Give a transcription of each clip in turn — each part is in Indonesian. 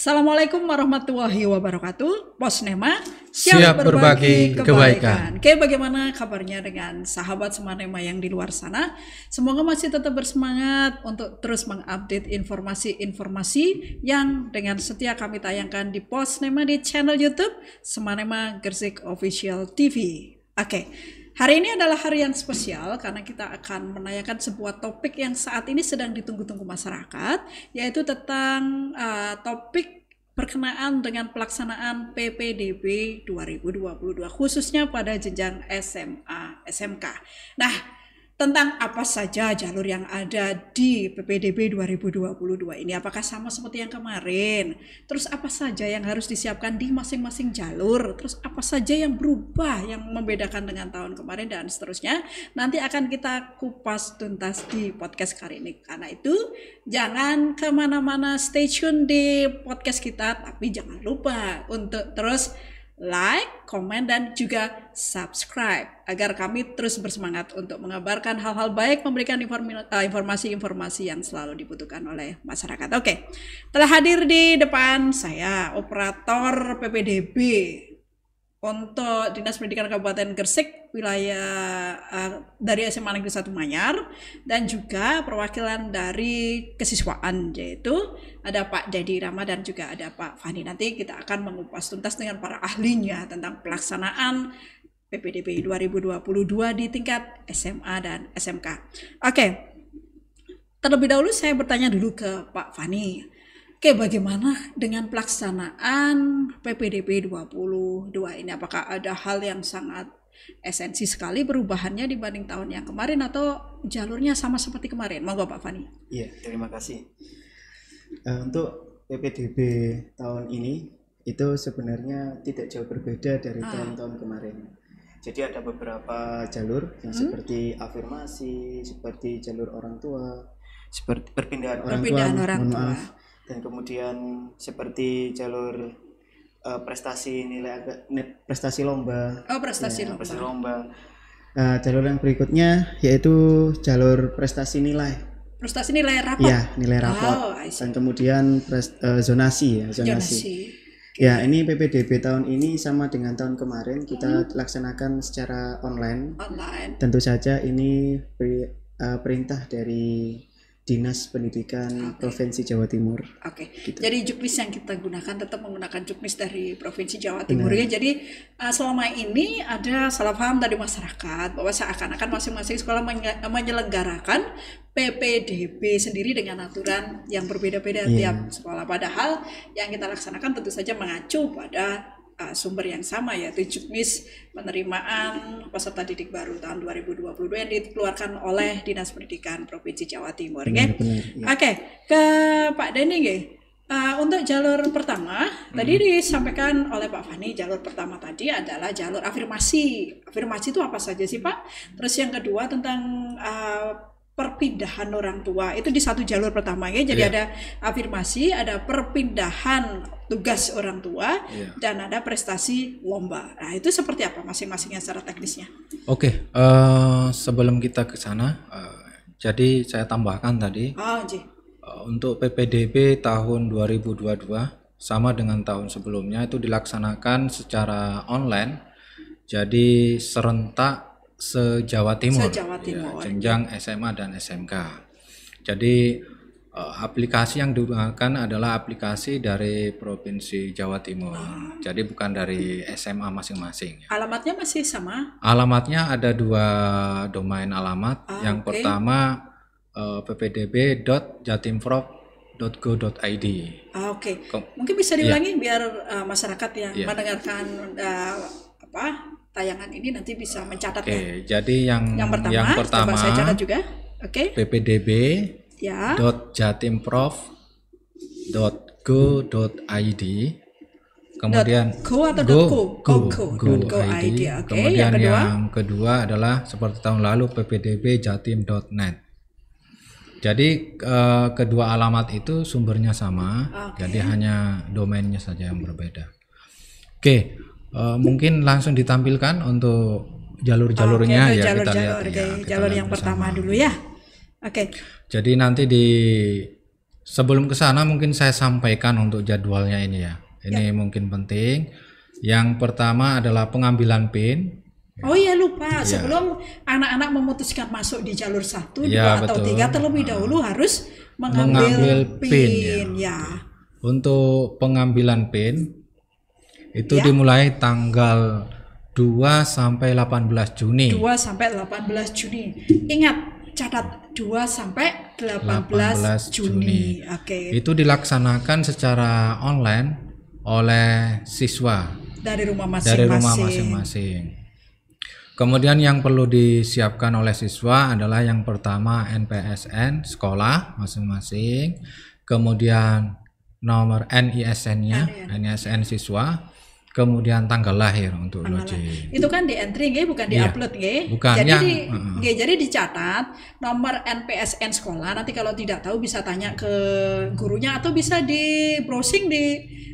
Assalamualaikum warahmatullahi wabarakatuh. Posnema siap berbagi kebaikan. Oke, bagaimana kabarnya dengan sahabat Semanema yang di luar sana? Semoga masih tetap bersemangat untuk terus mengupdate informasi-informasi yang dengan setia kami tayangkan di Posnema di channel YouTube Semanema Gresik Official TV. Oke. Hari ini adalah hari yang spesial karena kita akan menanyakan sebuah topik yang saat ini sedang ditunggu-tunggu masyarakat, yaitu tentang topik berkenaan dengan pelaksanaan PPDB 2022 khususnya pada jenjang SMA, SMK. Nah, tentang apa saja jalur yang ada di PPDB 2022 ini, apakah sama seperti yang kemarin? Terus apa saja yang harus disiapkan di masing-masing jalur? Terus apa saja yang berubah yang membedakan dengan tahun kemarin dan seterusnya? Nanti akan kita kupas tuntas di podcast kali ini. Karena itu jangan kemana-mana, stay tune di podcast kita, tapi jangan lupa untuk terus like, komen, dan juga subscribe agar kami terus bersemangat untuk mengabarkan hal-hal baik, memberikan informasi-informasi yang selalu dibutuhkan oleh masyarakat. Oke, telah hadir di depan saya operator PPDB untuk Dinas Pendidikan Kabupaten Gresik wilayah dari SMA Negeri 1 Manyar, dan juga perwakilan dari kesiswaan, yaitu ada Pak Dedi Rama dan juga ada Pak Fani. Nanti kita akan mengupas tuntas dengan para ahlinya tentang pelaksanaan PPDB 2022 di tingkat SMA dan SMK. Oke, terlebih dahulu saya bertanya dulu ke Pak Fani. Oke, bagaimana dengan pelaksanaan PPDB 22 ini? Apakah ada hal yang sangat esensi sekali perubahannya dibanding tahun yang kemarin atau jalurnya sama seperti kemarin? Monggo Pak Fani. Iya, terima kasih. Untuk PPDB tahun ini itu sebenarnya tidak jauh berbeda dari tahun-tahun kemarin. Jadi ada beberapa jalur yang seperti afirmasi, seperti jalur orang tua, seperti perpindahan orang tua. Dan kemudian seperti jalur prestasi lomba. Prestasi lomba. Jalur yang berikutnya yaitu jalur prestasi nilai. Prestasi nilai rapor. Ya, nilai rapor. Dan kemudian zonasi. Ya, ini PPDB tahun ini sama dengan tahun kemarin, kita laksanakan secara online. Tentu saja ini perintah dari Dinas Pendidikan Provinsi Jawa Timur. Gitu. Jadi juknis yang kita gunakan tetap menggunakan juknis dari Provinsi Jawa Timur. Ya. Jadi selama ini ada salah paham dari masyarakat bahwa seakan-akan masing-masing sekolah menyelenggarakan PPDB sendiri dengan aturan yang berbeda-beda tiap sekolah. Padahal yang kita laksanakan tentu saja mengacu pada sumber yang sama, yaitu juknis penerimaan peserta didik baru tahun 2022 yang dikeluarkan oleh Dinas Pendidikan Provinsi Jawa Timur. Oke, ke Pak Denny. Untuk jalur pertama tadi disampaikan oleh Pak Fani, jalur pertama tadi adalah jalur afirmasi. Afirmasi itu apa saja sih Pak? Terus yang kedua tentang perpindahan orang tua, itu di satu jalur pertama ya. Jadi ada afirmasi, ada perpindahan tugas orang tua, dan ada prestasi lomba. Nah, itu seperti apa masing-masingnya secara teknisnya? Oke, sebelum kita ke sana, jadi saya tambahkan tadi, untuk PPDB tahun 2022 sama dengan tahun sebelumnya itu dilaksanakan secara online, jadi serentak se-Jawa Timur. Jenjang SMA dan SMK. Jadi aplikasi yang digunakan adalah aplikasi dari Provinsi Jawa Timur. Jadi bukan dari SMA masing-masing. Alamatnya masih sama? Alamatnya ada 2 domain alamat. Yang pertama ppdb.jatimprov.go.id. Mungkin bisa diulangi biar masyarakat yang mendengarkan tayangan ini nanti bisa mencatatnya. Jadi yang pertama saya catat juga. ppdb.jatimprov.go.id. Kemudian go.id. Kemudian yang kedua adalah seperti tahun lalu ppdb.jatim.net. Jadi kedua alamat itu sumbernya sama, jadi hanya domainnya saja yang berbeda. Mungkin langsung ditampilkan untuk jalur-jalurnya kita lihat jalur yang pertama dulu ya. Jadi nanti di Sebelum ke sana mungkin saya sampaikan untuk jadwalnya ini ya. Ini mungkin penting. Yang pertama adalah pengambilan PIN. Oh iya lupa, sebelum anak-anak memutuskan masuk di jalur 1, 2 atau 3 terlebih dahulu harus mengambil PIN ya. Untuk pengambilan PIN itu dimulai tanggal 2 sampai 18 Juni. 2 sampai 18 Juni. Ingat, catat 2 sampai 18 Juni. Oke. Itu dilaksanakan secara online oleh siswa dari rumah masing-masing. Kemudian yang perlu disiapkan oleh siswa adalah yang pertama NPSN sekolah masing-masing, kemudian nomor NISN-nya, NISN siswa, kemudian tanggal lahir untuk login. Itu kan di entry nggih, bukan di upload nggih. Bukan. Jadi jadi dicatat nomor NPSN sekolah. Nanti kalau tidak tahu bisa tanya ke gurunya atau bisa di browsing di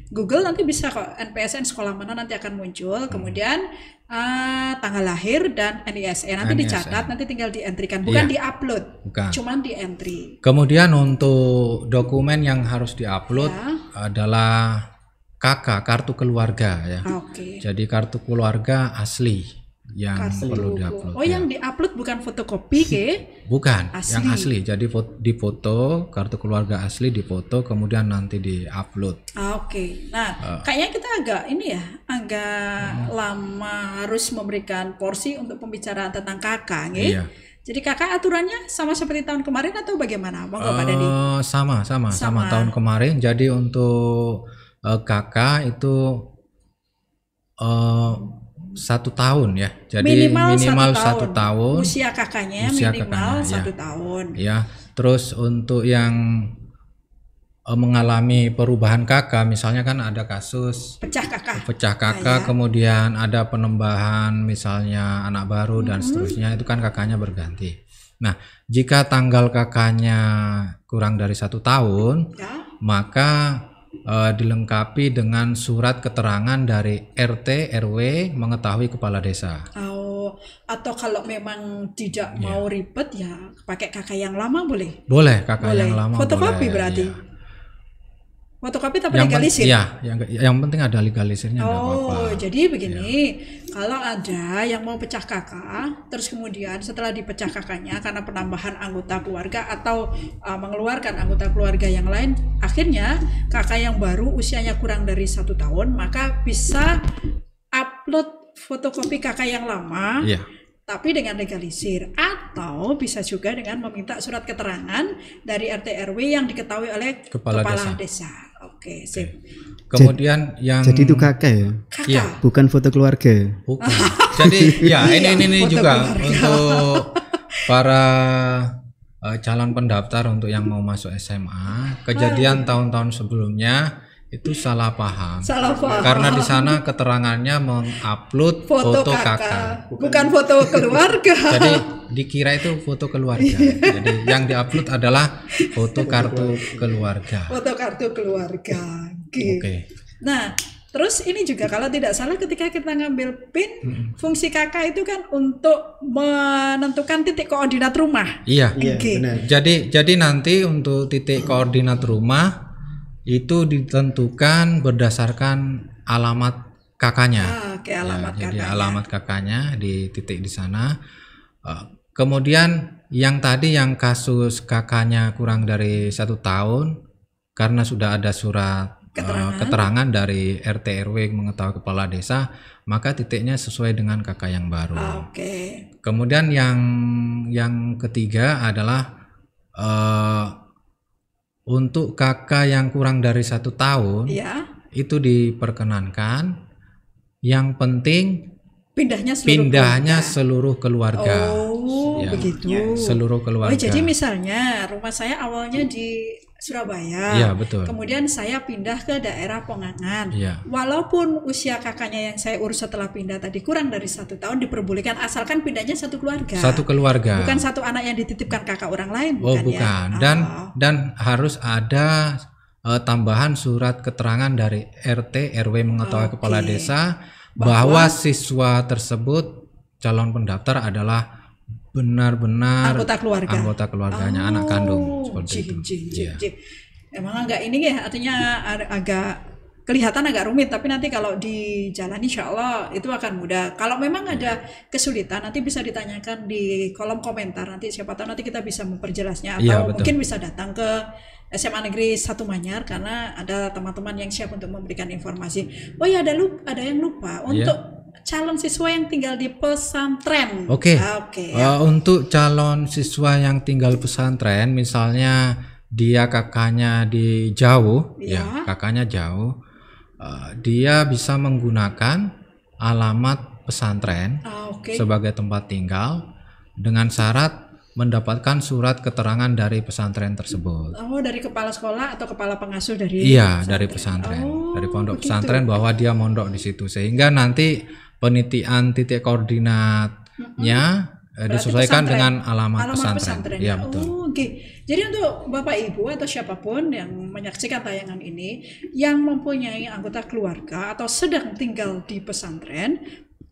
Google, nanti bisa kok NPSN sekolah mana nanti akan muncul. Kemudian tanggal lahir dan NISN nanti dicatat, nanti tinggal di-entrykan, bukan di-upload. Cuman di-entry. Kemudian untuk dokumen yang harus di-upload adalah KK, kartu keluarga ya. Jadi kartu keluarga asli yang perlu diupload. Oh, yang diupload bukan fotokopi ke? Bukan, yang asli. Jadi difoto, kartu keluarga asli difoto, kemudian nanti diupload. Oke. Nah, kayaknya kita agak lama harus memberikan porsi untuk pembicaraan tentang kakak, nggih? Iya. Jadi kakak aturannya sama seperti tahun kemarin atau bagaimana? Monggo Pak Dadi. Sama tahun kemarin. Jadi untuk kakak itu 1 tahun ya, jadi minimal 1 tahun. Usia kakaknya minimal 1 tahun. Ya, terus untuk yang mengalami perubahan kakak, misalnya kan ada kasus pecah kakak, kemudian ada penambahan misalnya anak baru dan seterusnya, itu kan kakaknya berganti. Nah, jika tanggal kakaknya kurang dari 1 tahun, maka dilengkapi dengan surat keterangan dari RT RW mengetahui kepala desa. Oh, atau kalau memang tidak mau ribet ya pakai kakak yang lama boleh? Boleh, kakak yang lama. Fotokopi boleh, berarti. Fotokopi tapi legalisir? Yang penting ada legalisirnya. Oh, jadi begini, kalau ada yang mau pecah kakak, terus kemudian setelah dipecah kakaknya karena penambahan anggota keluarga atau mengeluarkan anggota keluarga yang lain, akhirnya kakak yang baru usianya kurang dari 1 tahun, maka bisa upload fotokopi kakak yang lama. Tapi dengan legalisir, atau bisa juga dengan meminta surat keterangan dari RT RW yang diketahui oleh kepala desa. Oke, sip. Kemudian jadi itu kakak ya? Kakak. Bukan foto keluarga. Bukan. Jadi ini juga keluarga. Untuk para calon pendaftar untuk yang mau masuk SMA, kejadian tahun-tahun sebelumnya itu salah paham. Karena di sana keterangannya mengupload foto kakak, bukan foto keluarga. Jadi dikira itu foto keluarga. Jadi yang diupload adalah foto kartu keluarga. Foto kartu keluarga. Oke. Nah, terus ini juga kalau tidak salah ketika kita ngambil PIN, fungsi kakak itu kan untuk menentukan titik koordinat rumah. Iya. Benar. Jadi nanti untuk titik koordinat rumah itu ditentukan berdasarkan alamat kakaknya. Jadi alamat kakaknya di titik di sana. Kemudian yang tadi yang kasus kakaknya kurang dari 1 tahun, karena sudah ada surat keterangan dari RT RW mengetahui kepala desa, maka titiknya sesuai dengan kakak yang baru. Kemudian yang ketiga adalah untuk kakak yang kurang dari 1 tahun, itu diperkenankan. Yang penting pindahnya seluruh keluarga. Begitu. Seluruh keluarga. Oh, jadi misalnya rumah saya awalnya di Surabaya. Iya, betul. Kemudian saya pindah ke daerah Pongangan. Walaupun usia kakaknya yang saya urus setelah pindah tadi kurang dari 1 tahun, diperbolehkan asalkan pindahnya satu keluarga. Satu keluarga. Bukan satu anak yang dititipkan kakak orang lain. Bukan. Dan harus ada tambahan surat keterangan dari RT RW mengetahui kepala desa bahwa siswa tersebut calon pendaftar adalah benar-benar anggota keluarganya, anak kandung seperti itu. Emang agak ini ya, artinya agak kelihatan agak rumit, tapi nanti kalau dijalani insya Allah itu akan mudah. Kalau memang ada kesulitan nanti bisa ditanyakan di kolom komentar, nanti siapa tahu nanti kita bisa memperjelasnya, atau mungkin bisa datang ke SMA Negeri 1 Manyar karena ada teman-teman yang siap untuk memberikan informasi. Oh ya, ada yang lupa untuk calon siswa yang tinggal di pesantren. Untuk calon siswa yang tinggal pesantren, misalnya dia kakaknya di jauh, kakaknya jauh, dia bisa menggunakan alamat pesantren sebagai tempat tinggal dengan syarat mendapatkan surat keterangan dari pesantren tersebut. Oh, dari kepala sekolah atau kepala pengasuh dari pesantren. Dari pesantren, dari pondok pesantren bahwa dia mondok di situ, sehingga nanti penitian titik koordinatnya disesuaikan dengan alamat pesantren. Ya, betul. Jadi untuk Bapak Ibu atau siapapun yang menyaksikan tayangan ini yang mempunyai anggota keluarga atau sedang tinggal di pesantren,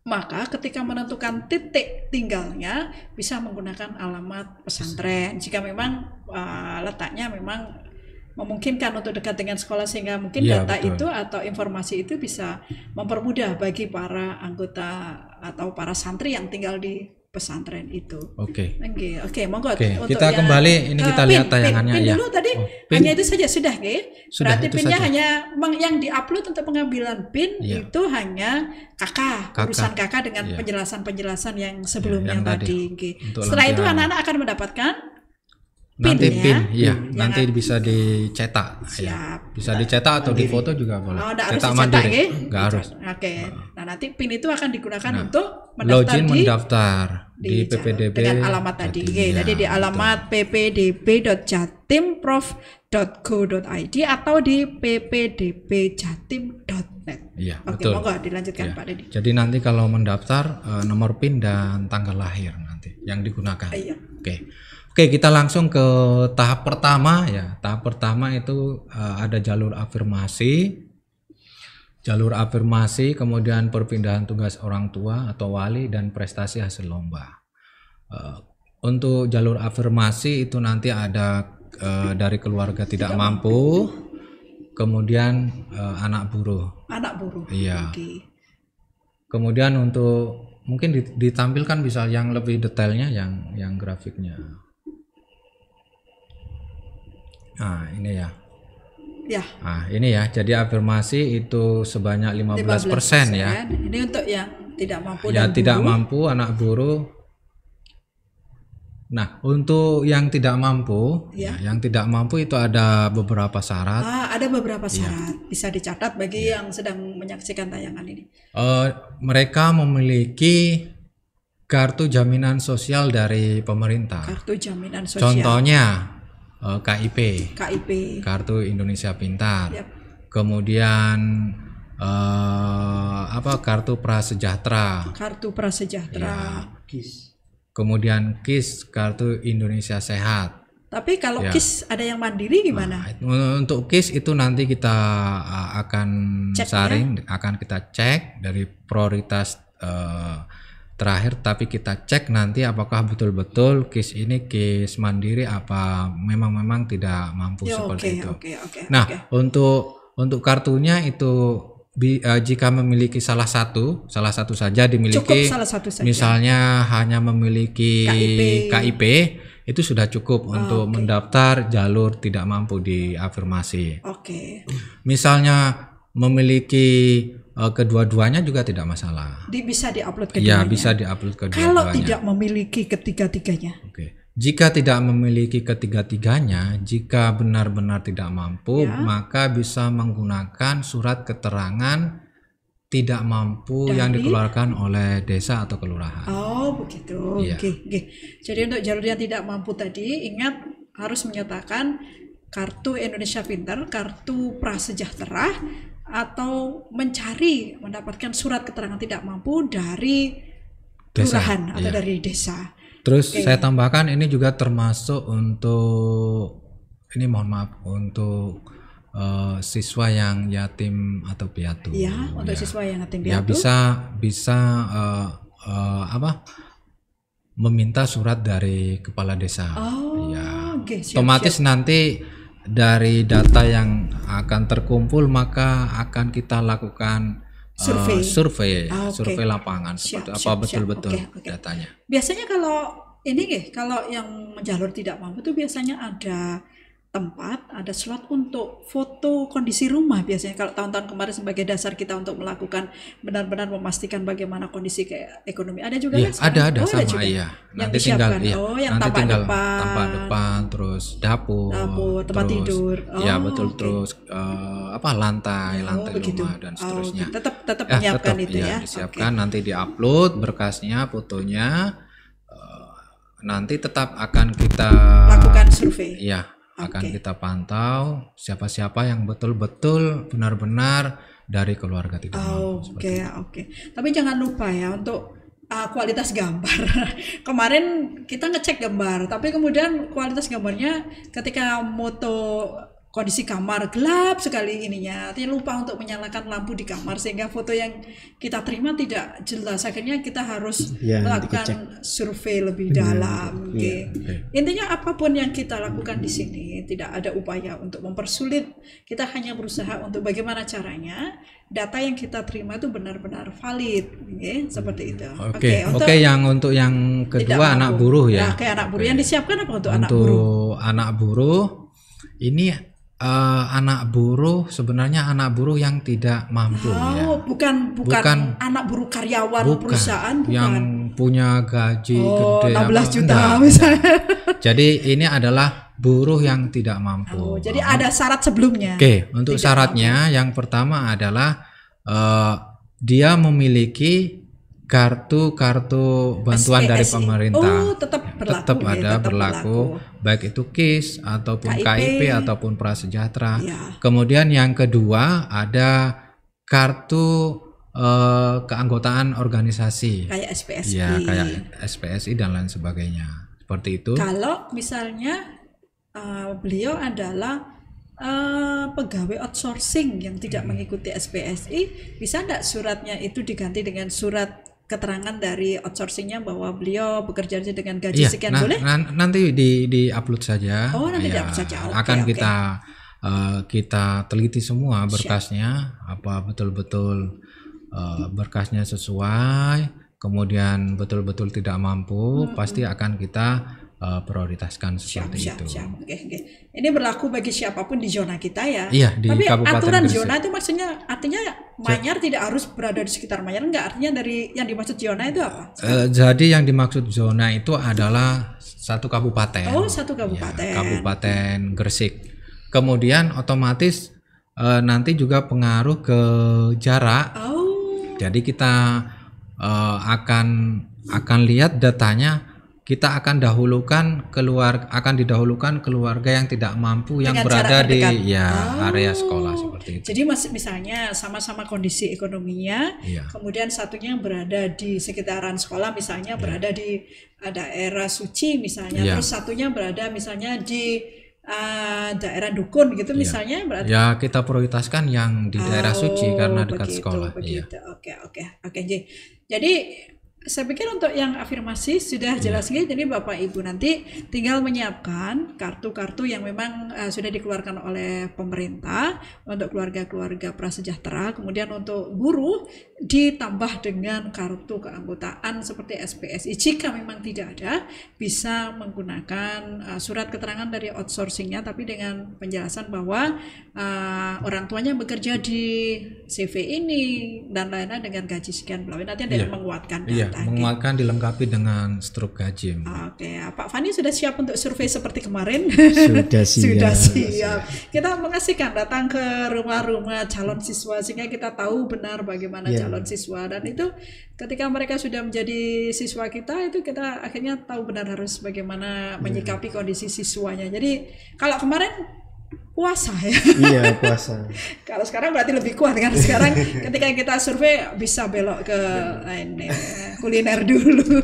maka ketika menentukan titik tinggalnya bisa menggunakan alamat pesantren. Jika memang letaknya memang memungkinkan untuk dekat dengan sekolah, sehingga mungkin data itu atau informasi itu bisa mempermudah bagi para anggota atau para santri yang tinggal di pesantren itu. Oke, monggo. Kita kembali, ini kita lihat tayangannya pin dulu tadi. Hanya itu saja sudah, berarti pinnya hanya yang diupload untuk pengambilan pin itu hanya urusan kakak dengan penjelasan yang sebelumnya tadi. Setelah itu anak-anak akan mendapatkan nanti nanti bisa dicetak. Bisa dicetak atau difoto juga boleh. Cetak mandiri, nggak harus. Nah, nanti pin itu akan digunakan untuk mendaftar di PPDB dengan alamat tadi. Jadi di alamat ppdb.jatimprof.go.id atau di ppdbjatim.net. Betul. Monggo dilanjutkan Pak Dedi. Jadi nanti kalau mendaftar nomor PIN dan tanggal lahir nanti yang digunakan. Oke, kita langsung ke tahap pertama ya. Tahap pertama itu ada jalur afirmasi. Kemudian perpindahan tugas orang tua atau wali, dan prestasi hasil lomba. Untuk jalur afirmasi itu nanti ada dari keluarga tidak mampu, kemudian anak buruh. Iya. Kemudian untuk mungkin ditampilkan bisa yang lebih detailnya, yang grafiknya. Nah, ini ya. Nah, ini ya. Jadi afirmasi itu sebanyak 15% ya. Ini untuk yang tidak mampu mampu, anak buruh. Nah, untuk yang tidak mampu, yang tidak mampu itu ada beberapa syarat. Ada beberapa syarat. Bisa dicatat bagi yang sedang menyaksikan tayangan ini. Mereka memiliki kartu jaminan sosial dari pemerintah. Kartu jaminan sosial. Contohnya KIP, Kartu Indonesia Pintar. Kemudian kartu prasejahtera. Kemudian KIS, Kartu Indonesia Sehat. Tapi kalau KIS ada yang mandiri gimana? Untuk KIS itu nanti kita akan akan kita cek dari prioritas terakhir, tapi kita cek nanti apakah betul-betul KIS ini KIS mandiri apa memang tidak mampu seperti itu. Nah, untuk kartunya itu jika memiliki salah satu saja dimiliki, misalnya hanya memiliki KIP itu sudah cukup untuk mendaftar jalur tidak mampu di afirmasi. Misalnya memiliki kedua-duanya juga tidak masalah. Bisa diupload keduanya. Ya, bisa diupload kedua-duanya. Kalau tidak memiliki ketiga-tiganya. Jika tidak memiliki ketiga-tiganya, jika benar-benar tidak mampu, maka bisa menggunakan surat keterangan tidak mampu yang dikeluarkan oleh desa atau kelurahan. Oh, begitu. Jadi untuk jalur yang tidak mampu tadi, ingat harus menyertakan kartu Indonesia Pintar, kartu prasejahtera, atau mendapatkan surat keterangan tidak mampu dari kelurahan atau dari desa. Terus saya tambahkan ini juga termasuk untuk untuk siswa yang yatim atau piatu. Untuk siswa yang yatim piatu. Bisa meminta surat dari kepala desa. Otomatis nanti dari data yang akan terkumpul maka akan kita lakukan survei lapangan seperti apa betul-betul datanya. Biasanya kalau yang jalur tidak mampu itu biasanya ada tempat, ada slot untuk foto kondisi rumah biasanya kalau tahun-tahun kemarin sebagai dasar kita untuk melakukan benar-benar memastikan bagaimana kondisi kayak ekonomi. Ada juga ya, ada sama juga. Ya. Nanti tinggal yang nanti tampak depan, terus dapur, tempat tidur. Ya betul, terus lantai rumah dan seterusnya. Tetap menyiapkan itu ya. Disiapkan, nanti diupload berkasnya, fotonya. Nanti tetap akan kita lakukan survei. Iya. Akan kita pantau siapa-siapa yang betul-betul benar-benar dari keluarga tidak mampu. Oke. Tapi jangan lupa ya untuk kualitas gambar. Kemarin kita ngecek gambar, tapi kemudian kualitas gambarnya ketika moto kondisi kamar gelap sekali ininya, artinya lupa untuk menyalakan lampu di kamar sehingga foto yang kita terima tidak jelas. Akhirnya kita harus melakukan survei lebih dalam. Intinya apapun yang kita lakukan di sini tidak ada upaya untuk mempersulit. Kita hanya berusaha untuk bagaimana caranya data yang kita terima itu benar-benar valid, seperti itu. Oke, untuk yang kedua anak buruh ya. Anak buruh yang disiapkan apa untuk anak buruh? Untuk anak buruh ini anak buruh sebenarnya anak buruh yang tidak mampu bukan anak buruh karyawan perusahaan yang punya gaji gede 16 juta misalnya. Jadi ini adalah buruh yang tidak mampu. Jadi ada syarat sebelumnya. Untuk syaratnya yang pertama adalah dia memiliki kartu bantuan dari pemerintah. Tetap berlaku baik itu KIS ataupun KIP ataupun Prasejahtera. Kemudian yang kedua ada kartu keanggotaan organisasi. Kayak SPSI. Ya, kayak SPSI dan lain sebagainya. Seperti itu. Kalau misalnya beliau adalah pegawai outsourcing yang tidak mengikuti SPSI, bisa enggak suratnya itu diganti dengan surat keterangan dari outsourcingnya bahwa beliau bekerja dengan gaji sekian, boleh? Nanti di upload saja. Nanti di-upload saja. Akan kita teliti semua berkasnya, apa betul-betul berkasnya sesuai, kemudian betul-betul tidak mampu, pasti akan kita prioritaskan seperti itu. Oke. Ini berlaku bagi siapapun di zona kita ya. Iya, di Tapi Kabupaten aturan Gresik. zona itu maksudnya artinya Manyar tidak harus berada di sekitar Manyar, enggak? Artinya dari yang dimaksud zona itu apa? Jadi yang dimaksud zona itu adalah satu kabupaten. Satu kabupaten. Ya, Kabupaten Gresik. Kemudian otomatis nanti juga pengaruh ke jarak. Jadi kita akan lihat datanya. Kita akan didahulukan keluarga yang tidak mampu yang berada di area sekolah seperti itu. Jadi misalnya sama-sama kondisi ekonominya, kemudian satunya berada di sekitaran sekolah, misalnya berada di daerah suci misalnya, terus satunya berada misalnya di daerah dukun gitu misalnya. Berarti kita prioritaskan yang di daerah suci karena dekat sekolah. Oke. Jadi saya pikir untuk yang afirmasi sudah jelas gitu. Jadi Bapak Ibu nanti tinggal menyiapkan kartu-kartu yang memang sudah dikeluarkan oleh pemerintah untuk keluarga-keluarga prasejahtera. Kemudian untuk buruh ditambah dengan kartu keanggotaan seperti SPSI. Jika memang tidak ada, bisa menggunakan surat keterangan dari outsourcingnya, tapi dengan penjelasan bahwa orang tuanya bekerja di CV ini dan lain-lain dengan gaji sekian. Nanti ada yang menguatkan. Menguatkan dilengkapi dengan struk gaji. Oke, Pak Fani sudah siap untuk survei seperti kemarin? Sudah siap. Kita mengasihkan datang ke rumah-rumah calon siswa sehingga kita tahu benar bagaimana calon siswa, dan itu ketika mereka sudah menjadi siswa kita itu kita akhirnya tahu benar harus bagaimana menyikapi kondisi siswanya. Jadi kalau kemarin puasa ya. Iya, puasa. Kalau sekarang berarti lebih kuat kan. Sekarang ketika kita survei bisa belok ke kuliner dulu.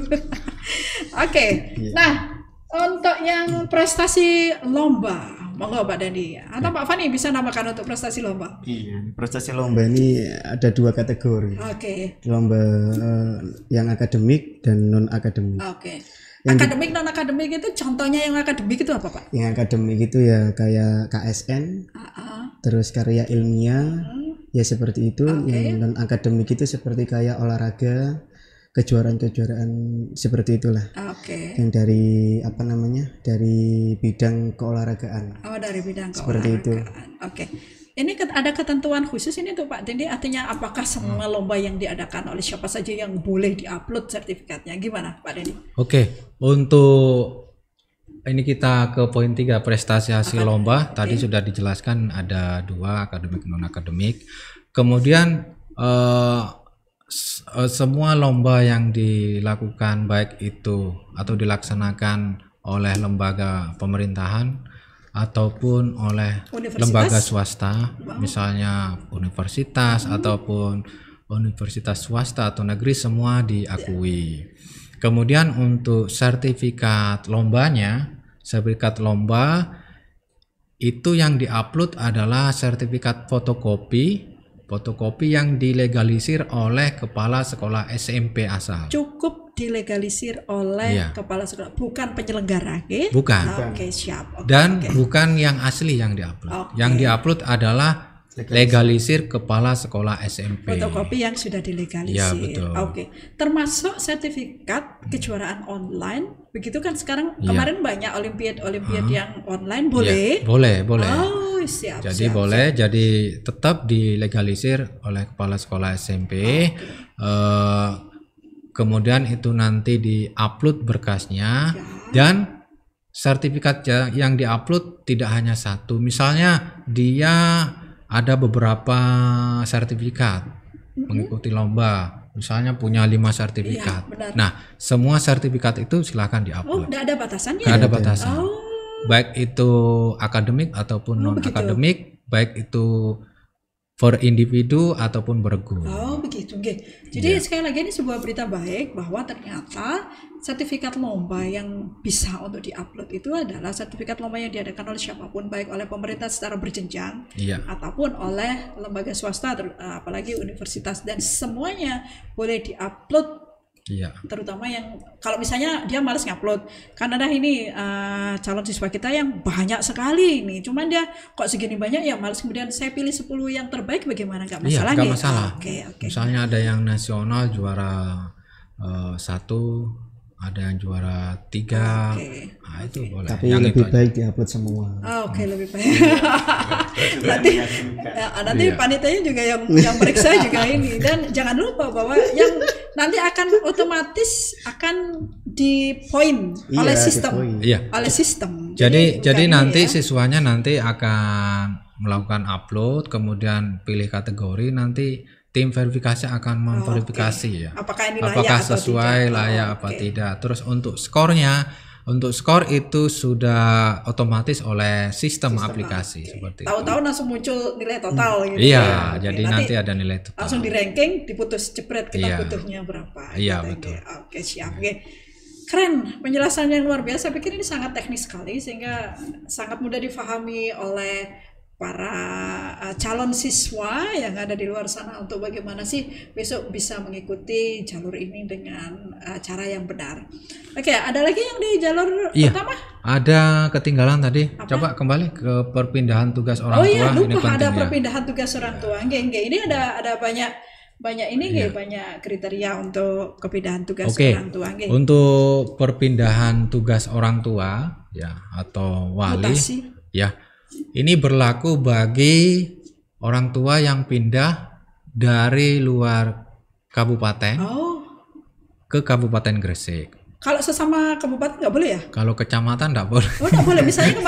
Oke. Nah, untuk yang prestasi lomba, monggo Pak Dandi atau Pak Fani bisa namakan untuk prestasi lomba. Iya, prestasi lomba ini ada 2 kategori. Oke. Lomba yang akademik dan non akademik. Oke. Akademik non akademik itu contohnya yang akademik itu apa Pak? Yang akademik itu ya kayak KSN, terus karya ilmiah, ya seperti itu. Yang non akademik itu seperti kayak olahraga, kejuaraan-kejuaraan seperti itulah. Yang dari apa namanya, dari bidang keolahragaan. Oh, dari bidang seperti keolahragaan. Oke. Ini ada ketentuan khusus ini tuh Pak Dendi, artinya apakah semua lomba yang diadakan oleh siapa saja yang boleh diupload sertifikatnya, gimana Pak Dendi? Oke, untuk ini kita ke poin 3, prestasi hasil lomba. Tadi sudah dijelaskan ada 2, akademik non akademik. Kemudian semua lomba yang dilakukan baik itu atau dilaksanakan oleh lembaga pemerintahan ataupun oleh lembaga swasta, misalnya universitas ataupun universitas swasta atau negeri, semua diakui. Kemudian untuk sertifikat lombanya, sertifikat lomba itu yang diupload adalah sertifikat fotokopi yang dilegalisir oleh kepala sekolah SMP asal. Cukup dilegalisir oleh kepala sekolah, bukan penyelenggara, bukan. Oke, siap. Dan bukan yang asli yang diupload. Yang diupload adalah legalisir kepala sekolah SMP. Fotokopi yang sudah dilegalisir. Ya, betul. Termasuk sertifikat kejuaraan online. Begitu kan sekarang kemarin banyak olimpiade yang online, boleh? Boleh. Oh, siap. Jadi boleh, jadi tetap dilegalisir oleh kepala sekolah SMP. Kemudian itu nanti diupload berkasnya dan sertifikat yang diupload tidak hanya satu. Misalnya dia ada beberapa sertifikat mengikuti lomba, misalnya punya 5 sertifikat. Nah, semua sertifikat itu silakan diupload. Tidak ada batasannya? Tidak ada batasan. Baik itu akademik ataupun non akademik, baik itu for individu ataupun berguru. Oh begitu, jadi sekali lagi ini sebuah berita baik bahwa ternyata sertifikat lomba yang bisa untuk diupload itu adalah sertifikat lomba yang diadakan oleh siapapun, baik oleh pemerintah secara berjenjang ataupun oleh lembaga swasta, apalagi universitas, dan semuanya boleh diupload. Terutama yang kalau misalnya dia malas ngupload, kan ada ini calon siswa kita yang banyak sekali ini, cuman dia kok segini banyak ya malas, kemudian saya pilih 10 yang terbaik, bagaimana? Nggak masalah? Nggak masalah. Misalnya ada yang nasional juara 1, ada yang juara 3, nah itu boleh. Tapi yang lebih baik diupload semua. Lebih baik. nanti panitianya juga yang periksa juga ini, dan jangan lupa bahwa yang nanti akan otomatis akan di-point oleh sistem. Oleh sistem. Jadi nanti siswanya nanti akan melakukan upload, kemudian pilih kategori, nanti tim verifikasi akan memverifikasi apakah ini sesuai, layak apa tidak. Terus untuk skornya, untuk skor itu sudah otomatis oleh sistem aplikasi seperti tahu-tahu langsung muncul nilai total gitu. Jadi nanti ada nilai total. Langsung di ranking, diputus jepret kita butuhnya berapa. Betul. Oke, siap. Keren, penjelasan yang luar biasa. Saya pikir ini sangat teknis sekali sehingga sangat mudah difahami oleh para calon siswa yang ada di luar sana untuk bagaimana sih besok bisa mengikuti jalur ini dengan cara yang benar. Ada lagi yang di jalur pertama? Ada ketinggalan tadi. Coba kembali ke perpindahan tugas orang tua. Lupa ada perpindahan tugas orang tua. Ini ada banyak ini banyak kriteria untuk kepindahan tugas orang tua. Untuk perpindahan tugas orang tua atau wali ini berlaku bagi orang tua yang pindah dari luar kabupaten ke Kabupaten Gresik. Kalau sesama kabupaten nggak boleh ya? Kalau kecamatan nggak boleh. Nggak boleh. Misalnya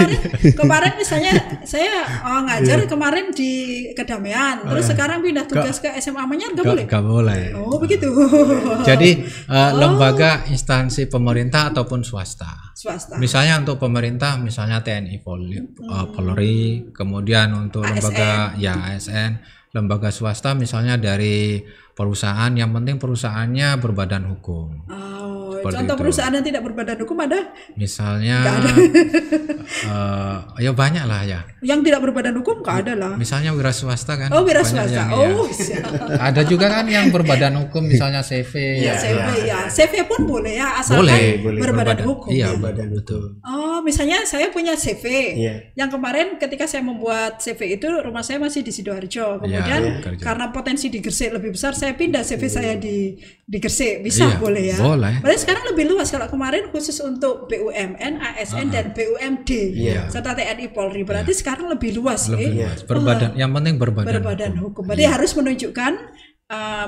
kemarin misalnya saya ngajar kemarin di Kedamaian, terus sekarang pindah tugas ke SMA Manyar, nggak boleh? Nggak boleh. Oh begitu. Jadi lembaga instansi pemerintah ataupun swasta. Misalnya untuk pemerintah, misalnya TNI Polri, kemudian untuk lembaga ASN, lembaga swasta misalnya dari perusahaan, yang penting perusahaannya berbadan hukum. Contoh perusahaan yang tidak berbadan hukum ada? Misalnya, ya banyak lah ya. Yang tidak berbadan hukum nggak ada lah. Misalnya wira swasta kan. Oh, wira swasta. Ada juga kan yang berbadan hukum, misalnya CV. CV pun boleh ya, asalkan berbadan hukum. Iya, berbadan betul. Oh, misalnya saya punya CV. Yang kemarin ketika saya membuat CV itu rumah saya masih di Sidoarjo. Kemudian karena potensi di Gresik lebih besar, saya pindah CV saya di Gresik. Bisa boleh ya? Boleh. Berarti sekarang lebih luas. Kalau kemarin khusus untuk BUMN, ASN dan BUMD serta TNI Polri. Berarti sekarang lebih luas. Berbadan, yang penting berbadan hukum. Berarti harus menunjukkan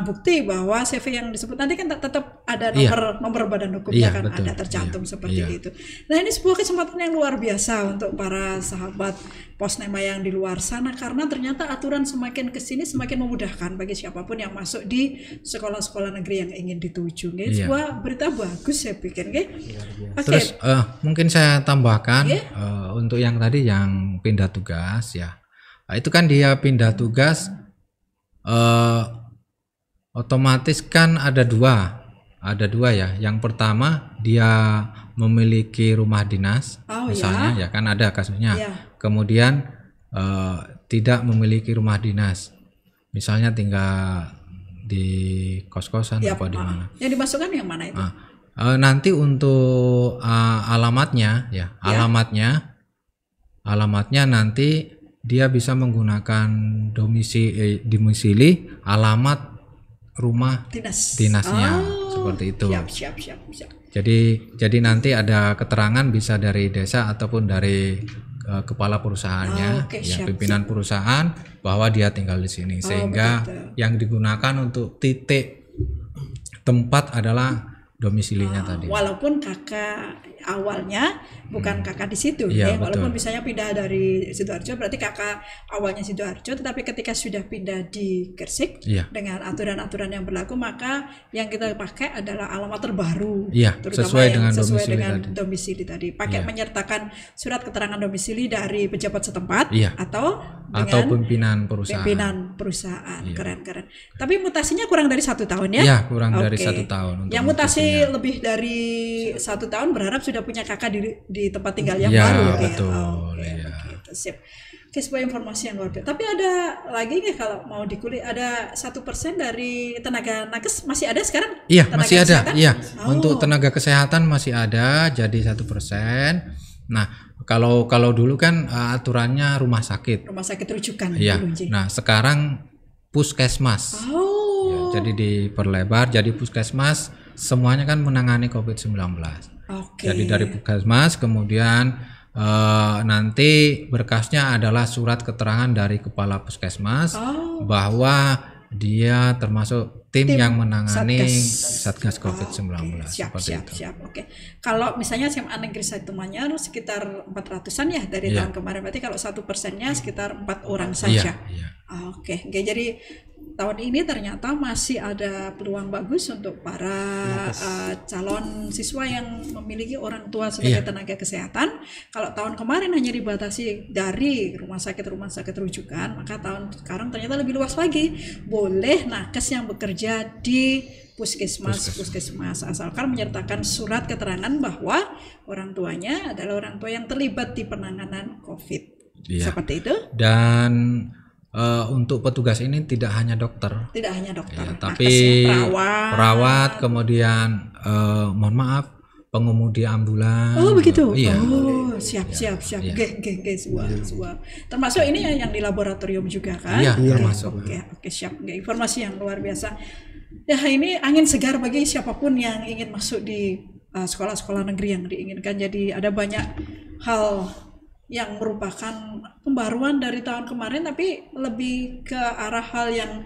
bukti bahwa CV yang disebut nanti kan tetap ada nomor badan hukumnya kan ada tercantum seperti itu. Nah, ini sebuah kesempatan yang luar biasa untuk para sahabat Posnema yang di luar sana, karena ternyata aturan semakin kesini semakin memudahkan bagi siapapun yang masuk di sekolah-sekolah negeri yang ingin dituju. Sebuah berita bagus saya pikir. Terus mungkin saya tambahkan untuk yang tadi yang pindah tugas ya. Itu kan dia pindah tugas otomatis kan ada dua ya. Yang pertama dia memiliki rumah dinas, misalnya ya kan ada kasusnya. Kemudian tidak memiliki rumah dinas, misalnya tinggal di kos-kosan apa di mana. Yang dimasukkan yang mana itu? Nanti untuk alamatnya ya, alamatnya nanti dia bisa menggunakan domisili alamat rumah dinasnya seperti itu. Siap. Jadi nanti ada keterangan bisa dari desa ataupun dari kepala perusahaannya, pimpinan perusahaan bahwa dia tinggal di sini, sehingga yang digunakan untuk titik tempat adalah domisilinya tadi. Walaupun kakak awalnya bukan kakak di situ, walaupun misalnya pindah dari Sidoarjo, berarti kakak awalnya Sidoarjo, tetapi ketika sudah pindah di Gresik dengan aturan-aturan yang berlaku, maka yang kita pakai adalah alamat terbaru, sesuai dengan domisili tadi. Pakai menyertakan surat keterangan domisili dari pejabat setempat atau pimpinan perusahaan. Keren. Tapi mutasinya kurang dari 1 tahun ya? Iya, kurang dari 1 tahun. Yang mutasi lebih dari 1 tahun berharap sudah punya kakak di tempat tinggal yang baru. Betul. Sip. Sebuah informasi yang luar biasa. Tapi ada lagi nggak kalau mau dikulik, ada 1% dari tenaga nakes masih ada sekarang? Iya, masih ada. Iya. Untuk tenaga kesehatan masih ada, jadi 1%. Nah, kalau dulu kan aturannya rumah sakit rujukan. Iya. Nah, sekarang puskesmas. Jadi diperlebar jadi puskesmas, semuanya kan menangani COVID-19. Jadi dari puskesmas, kemudian nanti berkasnya adalah surat keterangan dari kepala puskesmas bahwa dia termasuk tim yang menangani Satgas COVID-19. Siap. Oke. Kalau misalnya SMA Negeri 1 Manyar sekitar 400-an ya dari tahun kemarin, berarti kalau 1%-nya sekitar 4 orang saja. Oke. Jadi tahun ini ternyata masih ada peluang bagus untuk para calon siswa yang memiliki orang tua sebagai tenaga kesehatan. Kalau tahun kemarin hanya dibatasi dari rumah sakit rujukan, maka tahun sekarang ternyata lebih luas lagi. Boleh nakes yang bekerja di puskesmas asalkan menyertakan surat keterangan bahwa orang tuanya adalah orang tua yang terlibat di penanganan COVID. Seperti itu. Dan untuk petugas ini tidak hanya dokter, tapi perawat, kemudian mohon maaf, pengemudi ambulans. Oh begitu. Siap. Sebuah. Termasuk ini yang di laboratorium juga kan? Iya, termasuk. Oke, siap. Informasi yang luar biasa. Ya, ini angin segar bagi siapapun yang ingin masuk di sekolah-sekolah negeri yang diinginkan. Jadi ada banyak hal yang merupakan pembaruan dari tahun kemarin, tapi lebih ke arah hal yang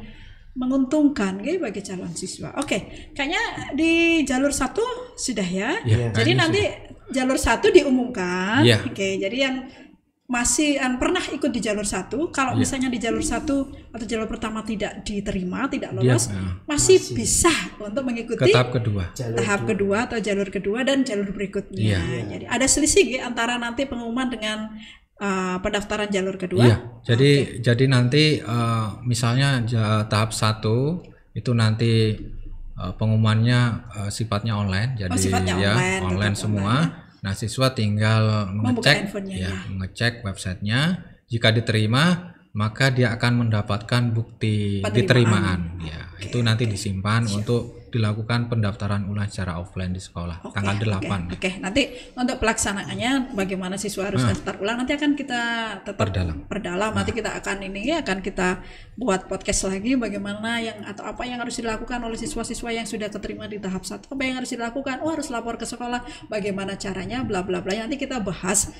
menguntungkan bagi calon siswa. Oke, kayaknya di jalur 1 sudah ya. Jadi nanti jalur 1 diumumkan. Oke, jadi yang masih pernah ikut di jalur 1, kalau misalnya di jalur 1 atau jalur pertama tidak diterima, tidak lolos, masih bisa untuk mengikuti tahap kedua atau jalur kedua dan jalur berikutnya. Jadi ada selisih antara nanti pengumuman dengan pendaftaran jalur kedua. Jadi nanti misalnya tahap 1 itu nanti pengumumannya sifatnya online, jadi sifatnya online semua. Nah, siswa tinggal mengecek websitenya. Jika diterima, maka dia akan mendapatkan bukti diterimaan. Ya, itu nanti disimpan untuk dilakukan pendaftaran ulang secara offline di sekolah tanggal 8. Oke, nanti untuk pelaksanaannya bagaimana siswa harus daftar ulang nanti akan kita tetap perdalam. Nanti kita akan kita buat podcast lagi bagaimana atau apa yang harus dilakukan oleh siswa-siswa yang sudah keterima di tahap 1. Apa yang harus dilakukan? Harus lapor ke sekolah, bagaimana caranya, bla bla bla. Nanti kita bahas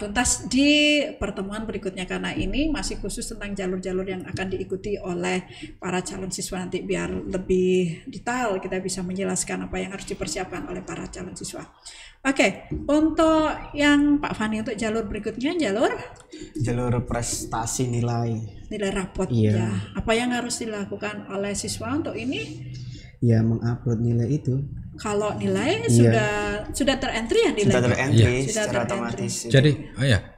tuntas di pertemuan berikutnya, karena ini masih khusus tentang jalur-jalur yang akan diikuti oleh para calon siswa nanti, biar lebih detail kita bisa menjelaskan apa yang harus dipersiapkan oleh para calon siswa. Oke, untuk yang Pak Fani, untuk jalur berikutnya jalur prestasi nilai rapot. Ya. Apa yang harus dilakukan oleh siswa untuk ini? Ya, mengupload nilai itu. Kalau nilai sudah terentry ya nilai? Sudah terentry secara otomatis.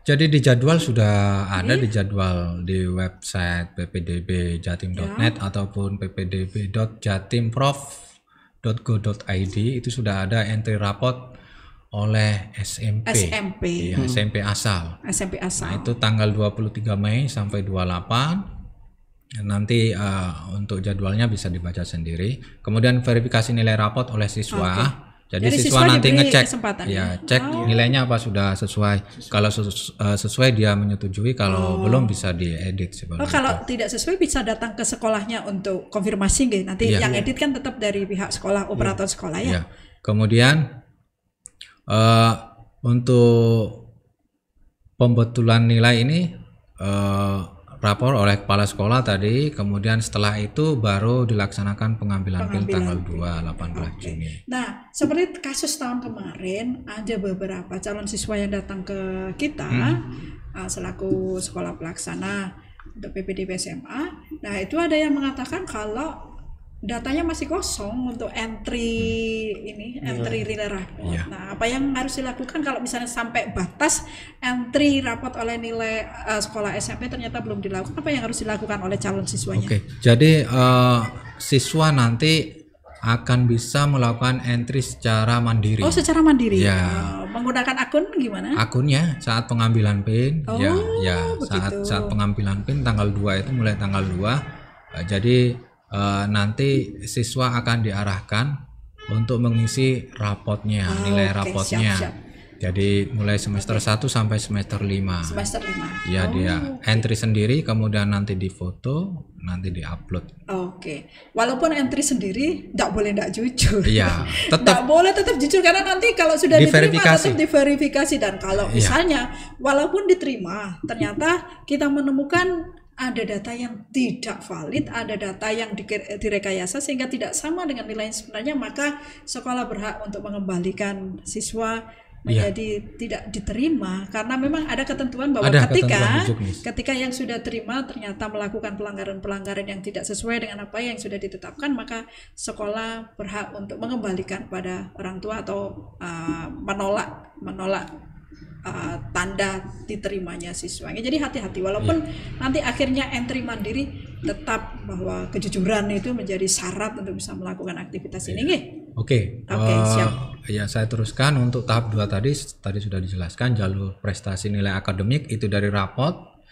Jadi di jadwal sudah ada di jadwal di website ppdb.jatim.net ataupun ppdb.jatimprof.go.id, itu sudah ada entry rapot oleh SMP. SMP asal. Nah, itu tanggal 23 Mei sampai 28. Nanti untuk jadwalnya bisa dibaca sendiri. Kemudian verifikasi nilai rapot oleh siswa. Jadi siswa nanti ngecek nilainya apa sudah sesuai. Kalau sesuai dia menyetujui, kalau belum bisa diedit. Kalau tidak sesuai bisa datang ke sekolahnya untuk konfirmasi nggih. Nanti yang edit kan tetap dari pihak sekolah, operator sekolah ya. Kemudian untuk pembetulan nilai ini rapor oleh kepala sekolah tadi, kemudian setelah itu baru dilaksanakan pengambilan pil tanggal 18 Juni. Nah, seperti kasus tahun kemarin, ada beberapa calon siswa yang datang ke kita selaku sekolah pelaksana untuk PPDB SMA. Nah, itu ada yang mengatakan kalau datanya masih kosong untuk entry nilai rapot. Nah, apa yang harus dilakukan kalau misalnya sampai batas entry rapot oleh nilai sekolah SMP ternyata belum dilakukan? Apa yang harus dilakukan oleh calon siswanya? Jadi siswa nanti akan bisa melakukan entry secara mandiri. Secara mandiri. Menggunakan akun gimana? Akunnya saat pengambilan PIN. Saat pengambilan PIN tanggal 2 itu, mulai tanggal 2. Jadi nanti siswa akan diarahkan untuk mengisi rapotnya, nilai rapotnya. Siap. Jadi mulai semester 1 sampai semester 5. Ya, dia entry sendiri, kemudian nanti difoto, nanti diupload. Walaupun entry sendiri tidak jujur. Tetap jujur, karena nanti kalau sudah diterima tetap diverifikasi. Dan kalau misalnya walaupun diterima, ternyata kita menemukan ada data yang tidak valid, ada data yang direkayasa sehingga tidak sama dengan nilai yang sebenarnya, maka sekolah berhak untuk mengembalikan siswa menjadi tidak diterima, karena memang ada ketentuan bahwa ketika yang sudah terima ternyata melakukan pelanggaran yang tidak sesuai dengan apa yang sudah ditetapkan, maka sekolah berhak untuk mengembalikan pada orang tua atau menolak tanda diterimanya siswanya. Jadi hati-hati, walaupun nanti akhirnya entry mandiri, tetap bahwa kejujuran itu menjadi syarat untuk bisa melakukan aktivitas ini. Siap. Saya teruskan untuk tahap 2 tadi sudah dijelaskan jalur prestasi nilai akademik itu dari rapot,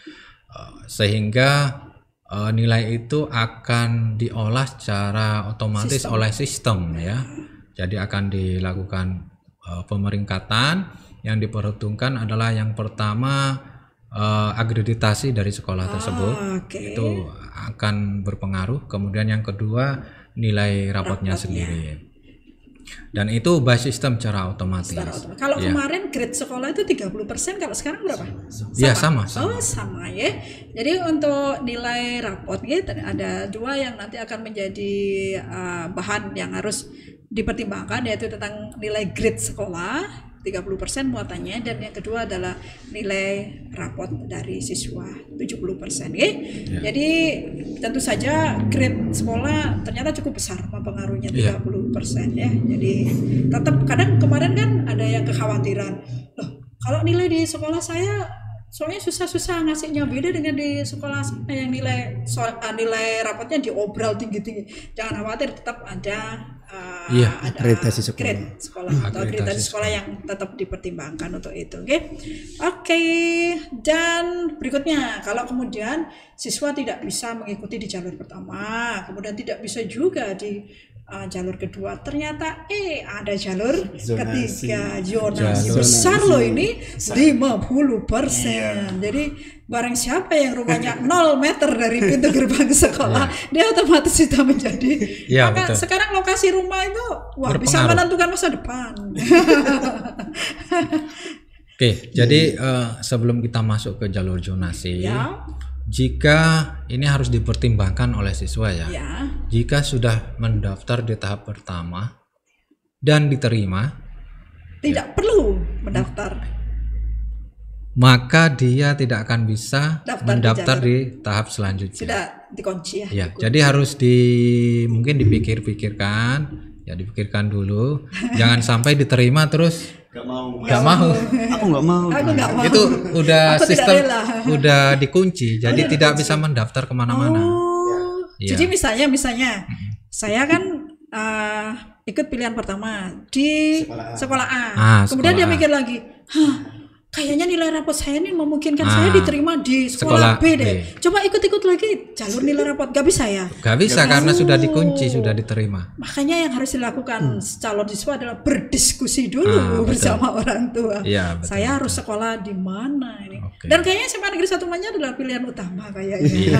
sehingga nilai itu akan diolah secara otomatis oleh sistem ya. Jadi akan dilakukan pemeringkatan. Yang diperhitungkan adalah yang pertama akreditasi dari sekolah tersebut, itu akan berpengaruh. Kemudian yang kedua nilai rapotnya sendiri, dan itu by sistem secara otomatis. Kalau kemarin grade sekolah itu 30%, kalau sekarang berapa? Sama. Sama ya. Jadi untuk nilai rapot ada 2 yang nanti akan menjadi bahan yang harus dipertimbangkan, yaitu tentang nilai grade sekolah 30% muatannya, dan yang kedua adalah nilai rapot dari siswa 70%. Jadi tentu saja grade sekolah ternyata cukup besar pengaruhnya 30% ya. Jadi tetap kadang kemarin kan ada yang kekhawatiran, loh kalau nilai di sekolah saya soalnya susah-susah ngasihnya, beda dengan di sekolah yang nilai rapotnya diobral tinggi-tinggi. Jangan khawatir, tetap ada ada akreditasi sekolah. grade sekolah atau akreditasi sekolah yang tetap dipertimbangkan untuk itu. Oke. Dan berikutnya, kalau kemudian siswa tidak bisa mengikuti di jalur pertama, kemudian tidak bisa juga di jalur kedua, ternyata ada jalur ketiga, zonasi besar loh ini, 50%. Jadi barang siapa yang rumahnya 0 meter dari pintu gerbang sekolah, dia otomatis sudah menjadi. Maka betul. Sekarang lokasi rumah itu bisa menentukan masa depan. Oke, jadi sebelum kita masuk ke jalur zonasi, jika ini harus dipertimbangkan oleh siswa ya. Jika sudah mendaftar di tahap pertama dan diterima, tidak perlu mendaftar, maka dia tidak akan bisa mendaftar di tahap selanjutnya. Sudah dikunci ya. Jadi harus mungkin dipikirkan dulu. Jangan sampai diterima terus Gak mau. Aku nggak mau. Itu udah sistem udah dikunci, jadi tidak bisa mendaftar kemana-mana. Jadi misalnya saya kan ikut pilihan pertama di sekolah A. Kemudian dia mikir lagi, kayaknya nilai rapot saya ini memungkinkan saya diterima di sekolah B deh. Coba ikut-ikut lagi jalur nilai rapot. Gak bisa ya? Gak bisa karena sudah dikunci, sudah diterima. Makanya yang harus dilakukan calon siswa adalah berdiskusi dulu bersama orang tua. Ya, betul, saya harus sekolah di mana ini? Dan kayaknya SMA Negeri 1 Manyar adalah pilihan utama kayaknya.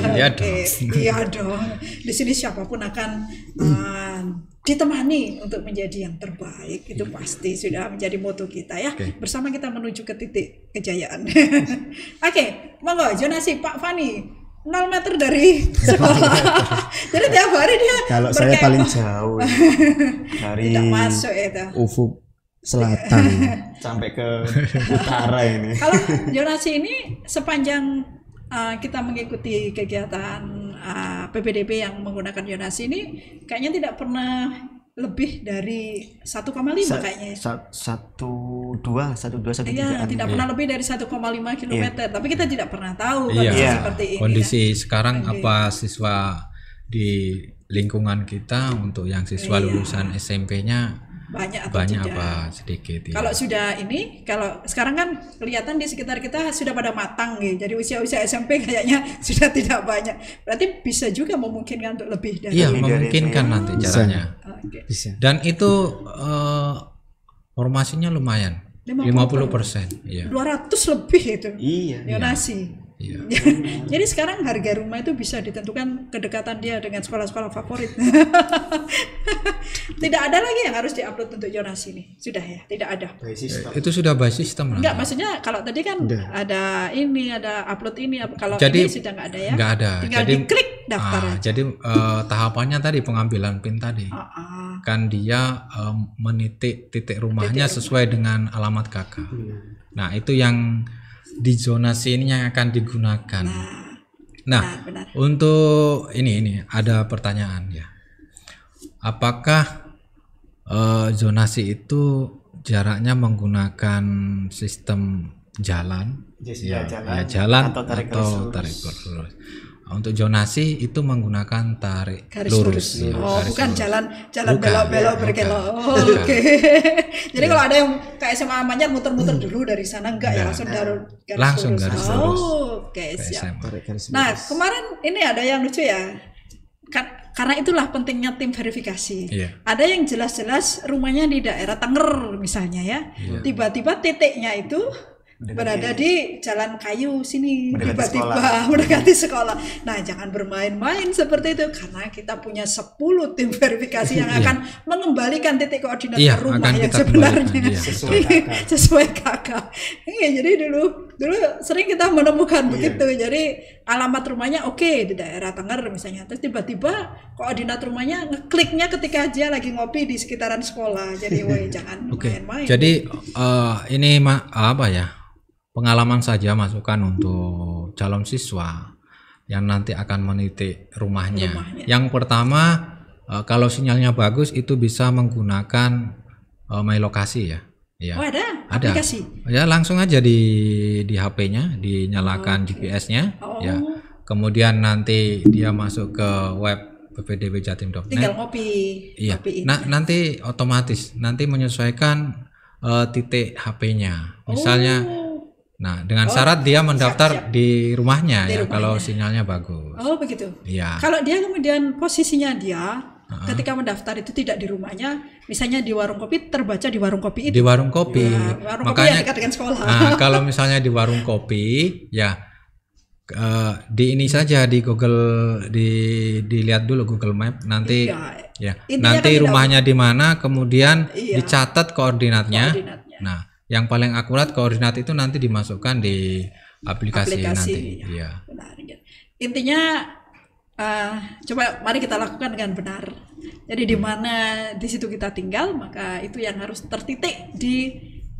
Iya dong. Di sini siapapun akan ditemani untuk menjadi yang terbaik, itu pasti sudah menjadi moto kita ya. Bersama kita menuju ke titik kejayaan. Monggo zonasi Pak Fani 0 meter dari sekolah. Jadi tiap hari dia kalau saya paling jauh dari tidak masuk itu ufuk selatan sampai ke utara ini. Kalau zonasi ini sepanjang kita mengikuti kegiatan PPDB yang menggunakan zonasi ini kayaknya tidak pernah lebih dari 1,5 kayaknya. 1,2 Iya, tidak pernah lebih dari 1,5 km. Tapi kita tidak pernah tahu kondisi seperti ini. Kondisi sekarang apa siswa di lingkungan kita untuk yang siswa lulusan SMP-nya banyak apa sedikit ya. Kalau sudah kalau sekarang kan kelihatan di sekitar kita sudah pada matang ya. Jadi usia SMP kayaknya sudah tidak banyak. Berarti bisa juga memungkinkan untuk lebih dari. Iya, memungkinkan nanti caranya. Bisa. Dan itu formasinya lumayan. 50%. Iya. 200 lebih itu. Iya. Donasi. Iya. Jadi sekarang harga rumah itu bisa ditentukan kedekatan dia dengan sekolah-sekolah favorit. Tidak ada lagi yang harus diupload untuk zonasi ini. Sudah ya, tidak ada. Itu sudah by system. Enggak, maksudnya kalau tadi kan ada upload ini, kalau jadi, ini sudah enggak ada ya. Enggak ada. Tinggal diklik daftar. Jadi tahapannya tadi pengambilan PIN tadi. Kan dia menitik titik rumahnya sesuai dengan alamat KK. Nah, itu yang di zonasi ini yang akan digunakan. Nah, untuk ini ada pertanyaan ya. Apakah zonasi itu jaraknya menggunakan sistem jalan? Jalan atau tarik lurus. Untuk zonasi itu menggunakan tarik lurus. Bukan jalan belok-belok berkelok. Oke. Jadi kalau ada yang ke SMA Manyar muter-muter dulu dari sana enggak ya, langsung garis lurus. Oke, siap. Nah, kemarin ini ada yang lucu ya. Karena itulah pentingnya tim verifikasi. Ada yang jelas-jelas rumahnya di daerah Tenger misalnya ya. Tiba-tiba titiknya itu berada di Jalan Kayu sini, tiba-tiba mendekati sekolah. Nah, jangan bermain-main seperti itu karena kita punya 10 tim verifikasi yang akan mengembalikan titik koordinat ke rumah yang sebenarnya sesuai kakak. Jadi dulu sering kita menemukan begitu. Jadi alamat rumahnya di daerah Tenger misalnya. Terus tiba-tiba koordinat rumahnya ngekliknya ketika dia lagi ngopi di sekitaran sekolah. Jadi jangan main-main. Jadi ini apa ya? Pengalaman saja, masukan untuk calon siswa yang nanti akan menitik rumahnya. Yang pertama, kalau sinyalnya bagus itu bisa menggunakan My Lokasi ya. Ada. Ada. Aplikasi? Ya langsung aja di HP-nya, dinyalakan GPS-nya, ya. Kemudian nanti dia masuk ke web ppdbjatim.net. Tinggal ngopi. Iya. Nah nanti otomatis nanti menyesuaikan titik HP-nya. Misalnya, nah dengan syarat dia mendaftar di rumahnya ya kalau sinyalnya bagus. Oh begitu. Iya. Kalau dia kemudian posisinya dia ketika mendaftar itu tidak di rumahnya, misalnya di warung kopi, terbaca di warung kopi itu. Di warung kopi. Warung Makanya kopi yang dekat dengan sekolah. kalau misalnya di warung kopi, ya di ini saja di Google dilihat dulu Google Map nanti ya nanti rumahnya di mana, kemudian dicatat koordinatnya. Nah, yang paling akurat koordinat itu nanti dimasukkan di aplikasi nanti. Iya. Benar. Intinya coba mari kita lakukan dengan benar. Jadi di mana di situ kita tinggal, maka itu yang harus tertitik di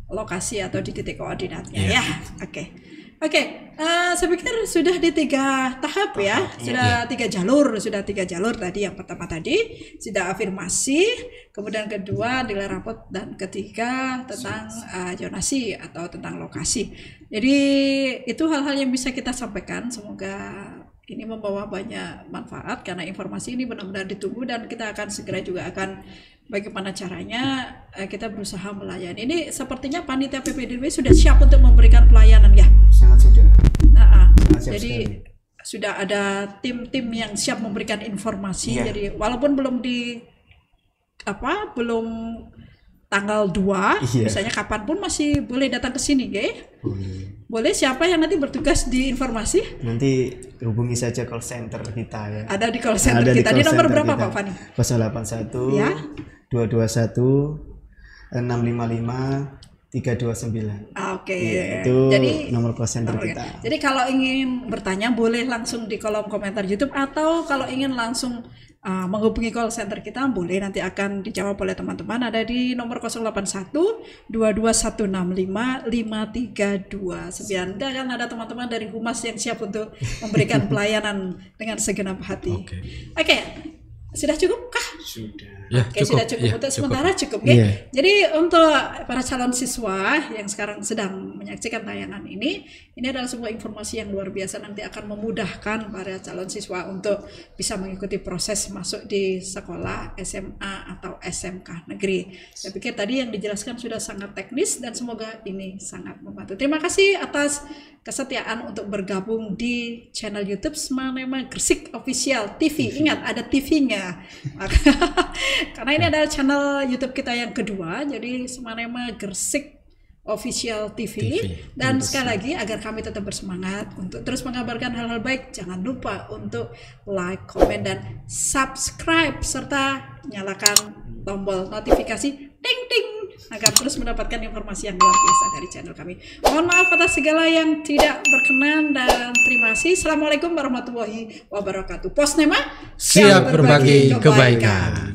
lokasi atau di titik koordinatnya ya. Oke, saya pikir sudah di 3 tahap ya, sudah 3 jalur tadi. Yang pertama tadi sudah afirmasi, kemudian kedua nilai rapot, dan ketiga tentang zonasi atau tentang lokasi. Jadi itu hal-hal yang bisa kita sampaikan. Semoga ini membawa banyak manfaat karena informasi ini benar-benar ditunggu dan kita akan segera juga akan bagaimana caranya kita berusaha melayani. Ini sepertinya panitia PPDB sudah siap untuk memberikan pelayanan ya. Sangat sudah. Jadi sudah ada tim-tim yang siap memberikan informasi. Jadi walaupun belum belum tanggal 2, misalnya kapanpun masih boleh datang ke sini, Boleh. Siapa yang nanti bertugas di informasi? Nanti hubungi saja call center kita ya. Ada di call center kita. Di nomor berapa Pak Fani? 081 ya? 221 655 329. Oke. Itu jadi nomor call center kita. Jadi kalau ingin bertanya boleh langsung di kolom komentar YouTube, atau kalau ingin langsung menghubungi call center kita boleh, nanti akan dijawab oleh teman-teman. Ada di nomor 081 22165 532. Kan ada teman-teman dari Humas yang siap untuk memberikan pelayanan dengan segenap hati. Oke. Sudah cukup kah? Sudah. Ya, sudah cukup. Untuk sementara cukup. Jadi untuk para calon siswa yang sekarang sedang menyaksikan tayangan ini adalah sebuah informasi yang luar biasa, nanti akan memudahkan para calon siswa untuk bisa mengikuti proses masuk di sekolah SMA atau SMK negeri. Saya pikir tadi yang dijelaskan sudah sangat teknis dan semoga ini sangat membantu. Terima kasih atas kesetiaan untuk bergabung di channel YouTube Semanema Gresik Official TV. Ingat ada TV-nya. Karena ini adalah channel YouTube kita yang kedua, jadi Semanema Gresik Official TV. Dan sekali lagi agar kami tetap bersemangat untuk terus mengabarkan hal-hal baik, jangan lupa untuk like, komen, dan subscribe serta nyalakan tombol notifikasi ting-ting agar terus mendapatkan informasi yang luar biasa dari channel kami. Mohon maaf atas segala yang tidak berkenan dan terima kasih. Assalamualaikum warahmatullahi wabarakatuh. Posnema siap berbagi kebaikan.